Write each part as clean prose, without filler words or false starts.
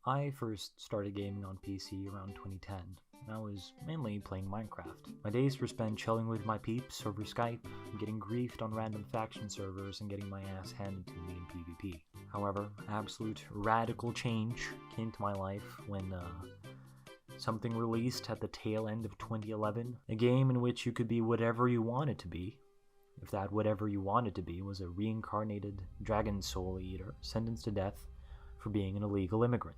I first started gaming on PC around 2010, and I was mainly playing Minecraft. My days were spent chilling with my peeps over Skype, getting griefed on random faction servers, and getting my ass handed to me in PvP. However, absolute radical change came to my life when something released at the tail end of 2011, a game in which you could be whatever you wanted to be. If that whatever you wanted to be was a reincarnated dragon soul eater sentenced to death for being an illegal immigrant.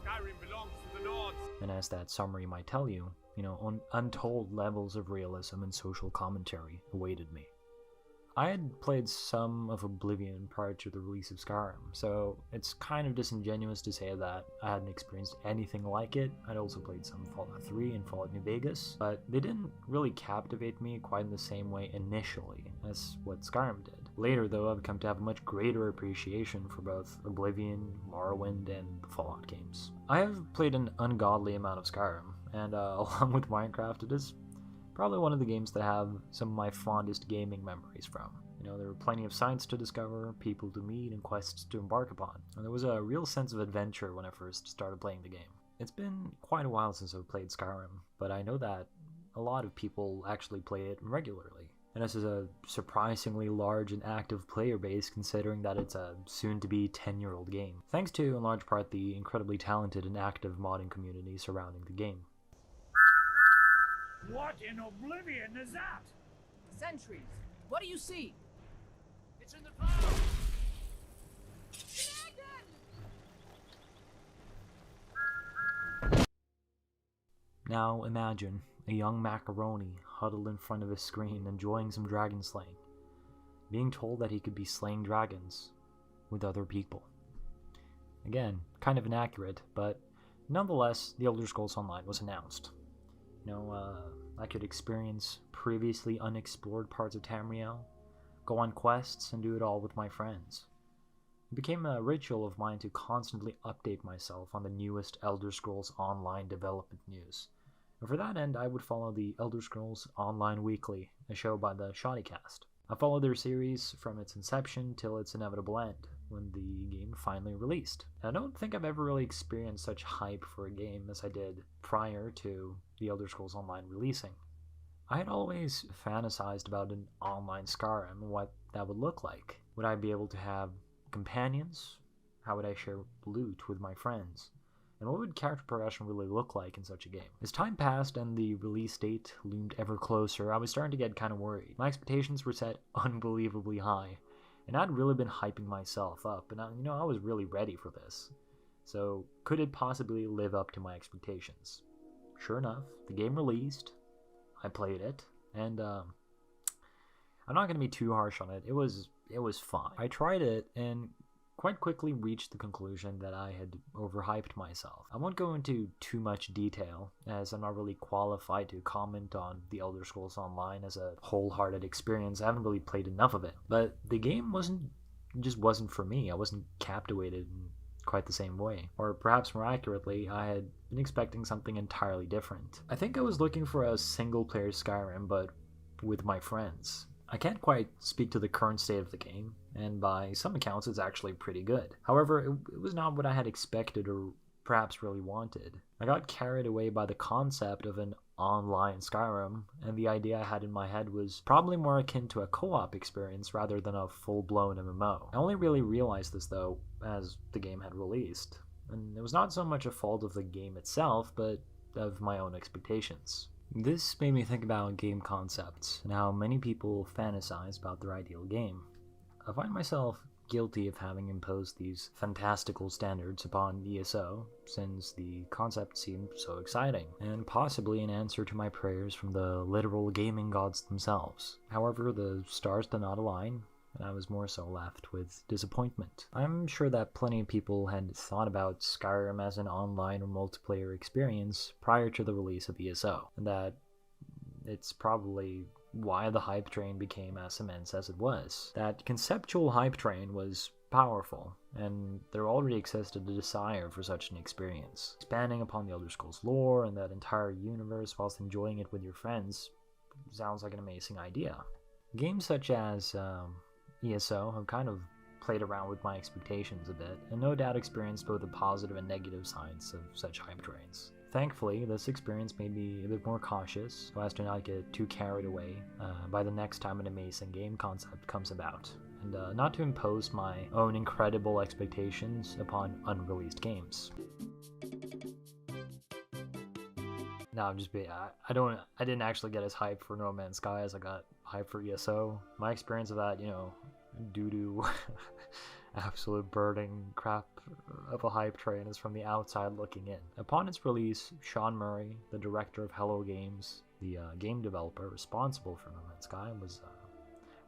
Skyrim belongs to the Nords. And as that summary might tell you, untold levels of realism and social commentary awaited me. I had played some of Oblivion prior to the release of Skyrim, so it's kind of disingenuous to say that I hadn't experienced anything like it. I'd also played some Fallout 3 and Fallout New Vegas, but they didn't really captivate me quite in the same way initially as what Skyrim did. Later, though, I've come to have a much greater appreciation for both Oblivion, Morrowind, and the Fallout games. I have played an ungodly amount of Skyrim, and along with Minecraft, it is probably one of the games that I have some of my fondest gaming memories from. There were plenty of sights to discover, people to meet, and quests to embark upon. And there was a real sense of adventure when I first started playing the game. It's been quite a while since I've played Skyrim, but I know that a lot of people actually play it regularly. And this is a surprisingly large and active player base considering that it's a soon-to-be 10-year-old game, thanks to, in large part, the incredibly talented and active modding community surrounding the game. What in Oblivion is that? Sentries. What do you see? It's in the clouds. Now imagine a young macaroni huddled in front of a screen enjoying some dragon slaying, being told that he could be slaying dragons with other people. Again, kind of inaccurate, but nonetheless, The Elder Scrolls Online was announced. I could experience previously unexplored parts of Tamriel, go on quests, and do it all with my friends. It became a ritual of mine to constantly update myself on the newest Elder Scrolls Online development news. And for that end, I would follow the Elder Scrolls Online Weekly, a show by the Shoddycast. I followed their series from its inception till its inevitable end, when the game finally released. And I don't think I've ever really experienced such hype for a game as I did prior to the Elder Scrolls Online releasing. I had always fantasized about an online Skyrim and what that would look like. Would I be able to have companions? How would I share loot with my friends? And what would character progression really look like in such a game? As time passed and the release date loomed ever closer, I was starting to get kind of worried. My expectations were set unbelievably high, and I'd really been hyping myself up, and I was really ready for this. So, could it possibly live up to my expectations? Sure enough, the game released, I played it, and I'm not going to be too harsh on it. It was fine. I tried it, and quite quickly reached the conclusion that I had overhyped myself. I won't go into too much detail, as I'm not really qualified to comment on The Elder Scrolls Online as a wholehearted experience. I haven't really played enough of it. But the game wasn't for me. I wasn't captivated in quite the same way. Or perhaps more accurately, I had been expecting something entirely different. I think I was looking for a single-player Skyrim, but with my friends. I can't quite speak to the current state of the game, and by some accounts it's actually pretty good. However, it was not what I had expected or perhaps really wanted. I got carried away by the concept of an online Skyrim, and the idea I had in my head was probably more akin to a co-op experience rather than a full-blown MMO. I only really realized this, though, as the game had released, and it was not so much a fault of the game itself, but of my own expectations. This made me think about game concepts and how many people fantasize about their ideal game. I find myself guilty of having imposed these fantastical standards upon ESO, since the concept seemed so exciting, and possibly an answer to my prayers from the literal gaming gods themselves. However, the stars did not align, and I was more so left with disappointment. I'm sure that plenty of people had thought about Skyrim as an online or multiplayer experience prior to the release of ESO, and that it's probably why the hype train became as immense as it was. That conceptual hype train was powerful, and there already existed a desire for such an experience. Expanding upon the Elder Scrolls lore and that entire universe whilst enjoying it with your friends sounds like an amazing idea. Games such as ESO have kind of played around with my expectations a bit, and no doubt experienced both the positive and negative sides of such hype trains. Thankfully, this experience made me a bit more cautious, so as to not get too carried away by the next time an amazing game concept comes about, and not to impose my own incredible expectations upon unreleased games. No, I'm just being. I didn't actually get as hyped for No Man's Sky as I got hyped for ESO. My experience of that, doo-doo, absolute burning crap of a hype train is from the outside looking in. Upon its release, Sean Murray, the director of Hello Games, the game developer responsible for No Man's Sky, was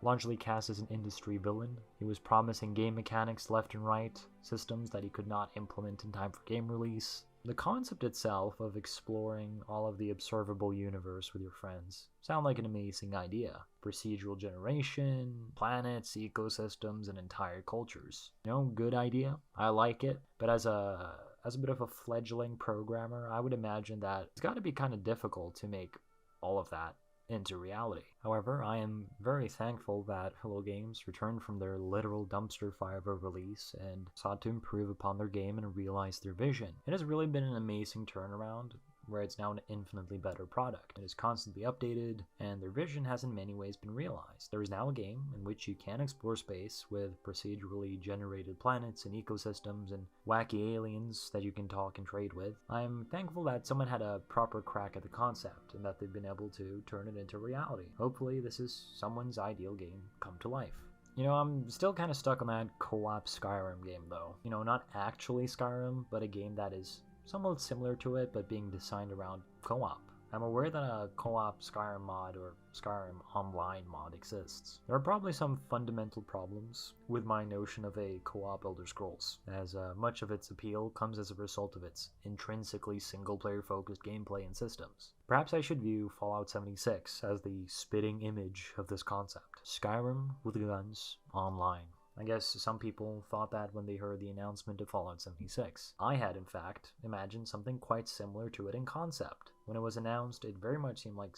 largely cast as an industry villain. He was promising game mechanics left and right, systems that he could not implement in time for game release. The concept itself of exploring all of the observable universe with your friends sound like an amazing idea. Procedural generation, planets, ecosystems, and entire cultures. Good idea. I like it. But as a bit of a fledgling programmer, I would imagine that it's got to be kind of difficult to make all of that into reality. However, I am very thankful that Hello Games returned from their literal dumpster fire of a release and sought to improve upon their game and realize their vision. It has really been an amazing turnaround, where it's now an infinitely better product. It is constantly updated, and their vision has in many ways been realized. There is now a game in which you can explore space with procedurally generated planets and ecosystems and wacky aliens that you can talk and trade with. I'm thankful that someone had a proper crack at the concept and that they've been able to turn it into reality. Hopefully this is someone's ideal game come to life. I'm still kind of stuck on that co-op Skyrim game though. Not actually Skyrim, but a game that is somewhat similar to it, but being designed around co-op. I'm aware that a co-op Skyrim mod or Skyrim Online mod exists. There are probably some fundamental problems with my notion of a co-op Elder Scrolls, as much of its appeal comes as a result of its intrinsically single-player focused gameplay and systems. Perhaps I should view Fallout 76 as the spitting image of this concept. Skyrim with guns online. I guess some people thought that when they heard the announcement of Fallout 76. I had, in fact, imagined something quite similar to it in concept. When it was announced, it very much seemed like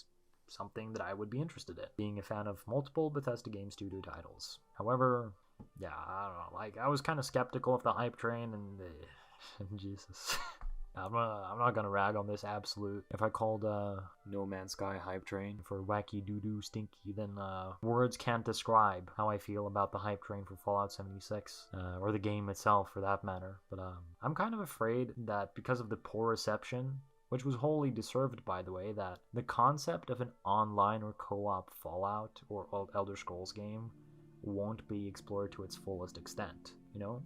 something that I would be interested in, being a fan of multiple Bethesda Game Studio titles. However, I don't know, I was kind of skeptical of the hype train, and Jesus. I'm not gonna rag on this absolute. If I called No Man's Sky hype train for wacky doo-doo stinky, then words can't describe how I feel about the hype train for Fallout 76, or the game itself for that matter. But I'm kind of afraid that because of the poor reception, which was wholly deserved by the way, that the concept of an online or co-op Fallout or Elder Scrolls game won't be explored to its fullest extent.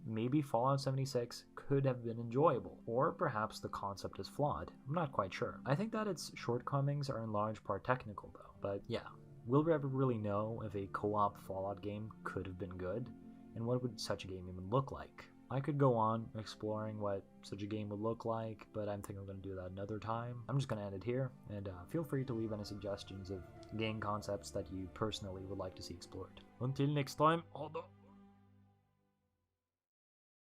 Maybe Fallout 76 could have been enjoyable, or perhaps the concept is flawed. I'm not quite sure. I think that its shortcomings are in large part technical though. But yeah, will we ever really know if a co-op Fallout game could have been good? And what would such a game even look like? I could go on exploring what such a game would look like, but I think I'm going to do that another time. I'm just going to end it here, and feel free to leave any suggestions of game concepts that you personally would like to see explored. Until next time, Odo.